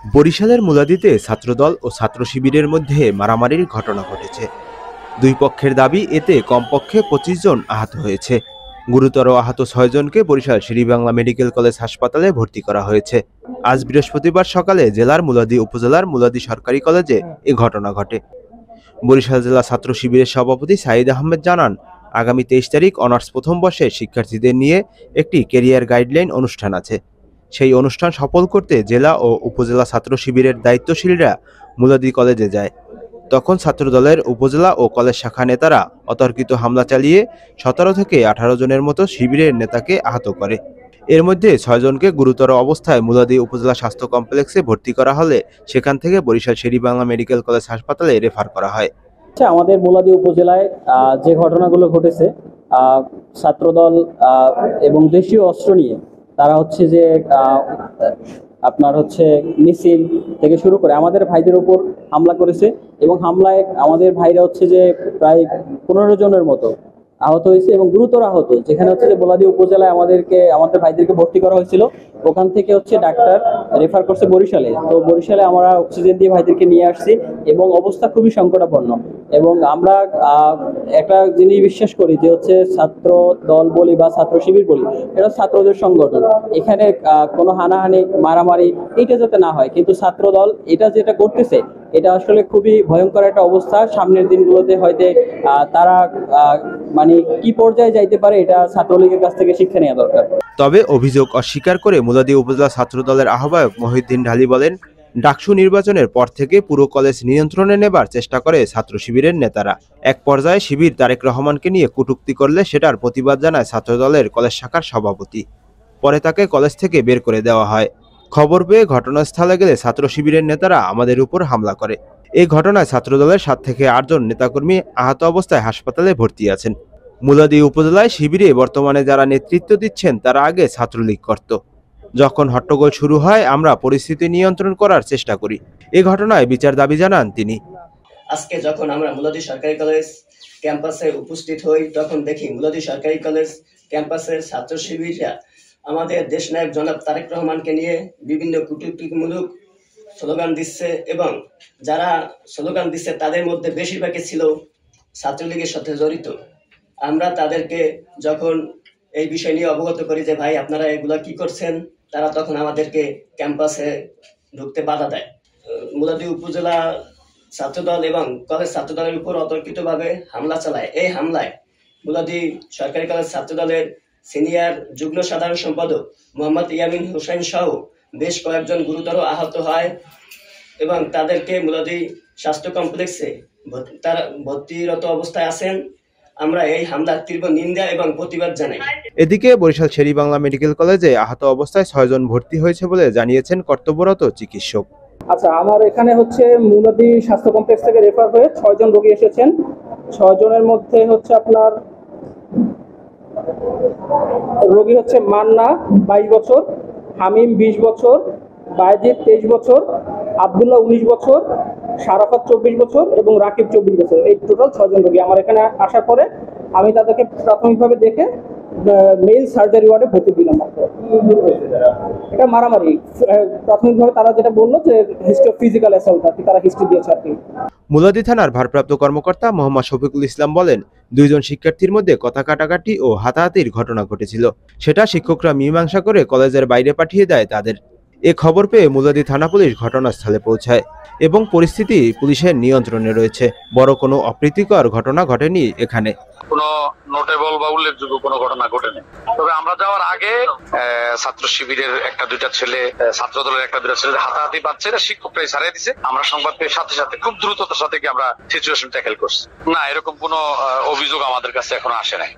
বরিশালের মুলাদীতে ছাত্রদল ও ছাত্র শিবিরের মধ্যে মারামারির ঘটনা ঘটেছে। দুই পক্ষের দাবি, এতে কমপক্ষে ২৫ জন আহত হয়েছে। গুরুতর আহত ৬ জনকে বরিশাল শের-ই-বাংলা মেডিকেল কলেজ হাসপাতালে ভর্তি করা হয়েছে। আজ বৃহস্পতিবার সকালে জেলার মুলাদী উপজেলার মুলাদী সরকারি কলেজে এ ঘটনা ঘটে। বরিশাল জেলা ছাত্র শিবিরের সভাপতি সাঈদ আহমেদ জানান, আগামী ২৩ তারিখ অনার্স প্রথম বর্ষের শিক্ষার্থীদের নিয়ে একটি ক্যারিয়ার গাইডলাইন অনুষ্ঠান আছে। সেই অনুষ্ঠান সফল করতে জেলা ও উপজেলা ছাত্র শিবিরের দায়িত্বশীলরা মুলাদী কলেজে যায়। তখন ছাত্রদলের উপজেলা ও কলেজ শাখা নেতারা অতর্কিত হামলা চালিয়ে ১৭ থেকে ১৮ জনের মতো শিবিরের নেতাকে আহত করে। এর মধ্যে ৬ জনকে গুরুতর অবস্থায় মুলাদী উপজেলা স্বাস্থ্য কমপ্লেক্সে ভর্তি করা হলে সেখান থেকে বরিশাল শের-ই-বাংলা মেডিকেল কলেজ হাসপাতালে রেফার করা হয়। আমাদের মুলাদী উপজেলায় যে ঘটনাগুলো ঘটেছে, ছাত্রদল এবং দেশীয় অস্ত্র নিয়ে তারা যে আপনার মিছিল থেকে শুরু করে আমাদের ভাইদের উপর হামলা করেছে এবং হামলায় আমাদের ভাইরা যে প্রায় ১৫ জনের মতো আহত হয়েছে এবং গুরুতর আহত, যেখানে যে মুলাদী উপজেলায় আমাদের ভাইদেরকে ভর্তি করা হয়েছিল, ওখান থেকে ডাক্তার রেফার করছে বরিশালে। তো বরিশালে আমরা অক্সিজেন দিয়ে ভাইদেরকে নিয়ে আসছি এবং অবস্থা খুবই সংকটাপন্ন। এবং আমরা একটা জিনিস বিশ্বাস করি যে ছাত্র দল বলি বা ছাত্র শিবির বলি, এটা ছাত্রদের সংগঠন। এখানে কোনো হানাহানি মারামারি এটা যাতে না হয়, কিন্তু ছাত্র দল এটা যেটা করতেছে এটা আসলে খুবই ভয়ঙ্কর একটা অবস্থা। সামনের দিনগুলোতে হয়তো তারা কি পর্যায়ে যাইতে পারে, এটা ছাত্রলীগের কাছ থেকে শিক্ষা নেওয়া দরকার। তবে অভিযোগ অস্বীকার করে মুলাদী উপজেলা ছাত্রদলের আহ্বায়ক মহিউদ্দিন ঢালী বলেন, ডাকসু নির্বাচনের পর থেকে পুরো কলেজ নিয়ন্ত্রণে নেবার চেষ্টা করে ছাত্র শিবিরের নেতারা। এক পর্যায়ে শিবির তারেক রহমানকে নিয়ে কটূক্তি করলে সেটার প্রতিবাদ জানায় ছাত্রদলের কলেজ শাখার সভাপতি। পরে তাকে কলেজ থেকে বের করে দেওয়া হয়। খবর পেয়ে ঘটনাস্থলে গেলে ছাত্র শিবিরের নেতারা আমাদের উপর হামলা করে। এই ঘটনায় ছাত্রদলের ৭ থেকে ৮ জন নেতাকর্মী আহত অবস্থায় হাসপাতালে ভর্তি আছেন। মুলাদী উপজেলায় শিবিরে বর্তমানে যারা নেতৃত্ব দিচ্ছেন তারা আগে ছাত্রলীগ করত। যখন হট্টগোল শুরু হয় আমরা পরিস্থিতি নিয়ন্ত্রণ করার চেষ্টা করি। এই ঘটনায় বিচার দাবি জানান তিনি। আজকে যখন আমরা মুলাদী সরকারি কলেজ ক্যাম্পাসে উপস্থিত হই, তখন দেখি মুলাদী সরকারি কলেজ ক্যাম্পাসের ছাত্র শিবিররা আমাদের দেশনায়ক জনাব তারেক রহমানকে নিয়ে বিভিন্ন কটূক্তিমূলক স্লোগান দিচ্ছে এবং যারা স্লোগান দিচ্ছে তাদের মধ্যে বেশিরভাগই ছিল ছাত্রলীগের সাথে জড়িত। আমরা তাদেরকে যখন এই বিষয় নিয়ে অবগত করি যে ভাই আপনারা এগুলা কি করছেন, তারা তখন আমাদেরকে ক্যাম্পাসে ঢুকতে বাধা দেয়। মুলাদী উপজেলা ছাত্রদল এবং কলেজ ছাত্রদলের উপর অতর্কিতভাবে হামলা চালায়। এই হামলায় মুলাদী সরকারি কলেজ ছাত্রদলের সিনিয়র যুগ্ম সাধারণ সম্পাদক মোহাম্মদ ইয়ামিন হোসেন সহ বেশ কয়েকজন গুরুতর আহত হয় এবং তাদেরকে মুলাদী স্বাস্থ্য কমপ্লেক্সে তারা ভর্তিরত অবস্থায় আছেন। আমরা এই হামলার তীব্র নিন্দা এবং প্রতিবাদ জানাই। এদিকে বরিশাল শের-ই-বাংলা মেডিকেল কলেজে আহত অবস্থায় ৬ জন ভর্তি হয়েছে বলে জানিয়েছেন কর্তব্যরত চিকিৎসক। আমার এখানে মুলাদী স্বাস্থ্য কমপ্লেক্স থেকে রেফার হয়ে ৬ জন রোগী এসেছেন। ৬ জনের মধ্যে আপনার রোগী মান্না ২২ বছর, হামিম ২০ বছর, বায়েজিদ ২৩ বছর, আব্দুল্লাহ ১৯ বছর, শারাফাত ২৪ বছর এবং রাকিব ২৪ বছর। এই টোটাল ৬ জন রোগী আমার এখানে আসার পরে আমি তাদেরকে প্রাথমিকভাবে দেখে মেল সার্জারি ওয়ার্ডে ভর্তি দিলাম। এটা মারামারি। প্রাথমিকভাবে তারা যেটা বললো যে হিস্ট্রি ফিজিক্যাল অ্যাসল্ট, তারা হিস্ট্রি দিয়েছে। মুলাদী থানার ভারপ্রাপ্ত কর্মকর্তা মোহাম্মদ শফিকুল ইসলাম বলেন, ২ জন শিক্ষার্থীর মধ্যে কথা কাটাকাটি ও হাতাহাতির ঘটনা ঘটেছিল। সেটা শিক্ষকরা মীমাংসা করে কলেজের বাইরে পাঠিয়ে দেয় তাদের। এ খবর পেয়ে মুলাদী থানা পুলিশ ঘটনাস্থলে পৌঁছায় এবং পরিস্থিতি পুলিশের নিয়ন্ত্রণে রয়েছে। বড় কোনো অপ্রীতিকর ঘটনা ঘটেনি এখানে। কোনো নোটেবল বা উল্লেখযোগ্য কোনো ঘটনা ঘটেনি। তবে আমরা যাওয়ার আগে ছাত্র শিবিরের একটা দুইটা ছেলে, ছাত্র দলের একটা দুইটা ছেলে হাতাহাতি পাচ্ছে, শিক্ষকরাই ছাড়িয়ে দিছে। আমরা সংবাদ পেয়ে সাথে সাথে খুব দ্রুততার সাথে আমরা সিচুয়েশন ট্যাকেল করছি। না, এরকম কোনো অভিযোগ আমাদের কাছে এখনো আসে নাই।